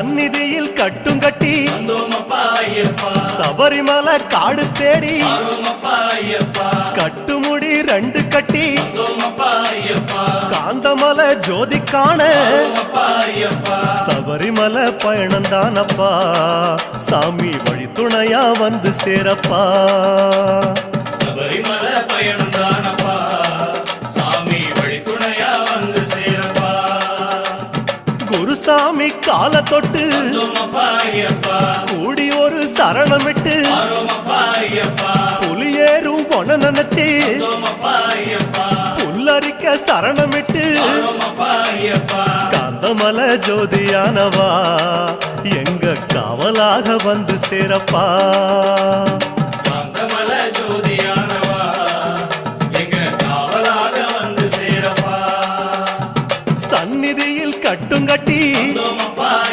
சந்நிதியில் கட்டும் கட்டி சபரிமலை காடு தேடி கட்டுமுடி 2 கட்டி காந்தமலை ஜோதி காண சபரிமலை பயணந்தானப்பா சாமி வழி துணையா வந்து சேரப்பா சபரிமலை பயணந்தானப்பா சாமி வழி துணையா வந்து சேரப்பா குருசாமி கால தொட்டு கூடி ஒரு சரணமிட்டு புலியேறும் பொன நினைச்சு புல்லரிக்க சரணமிட்டு காந்தமலை ஜோதியானவா எங்க காவலாக வந்து சேரப்பா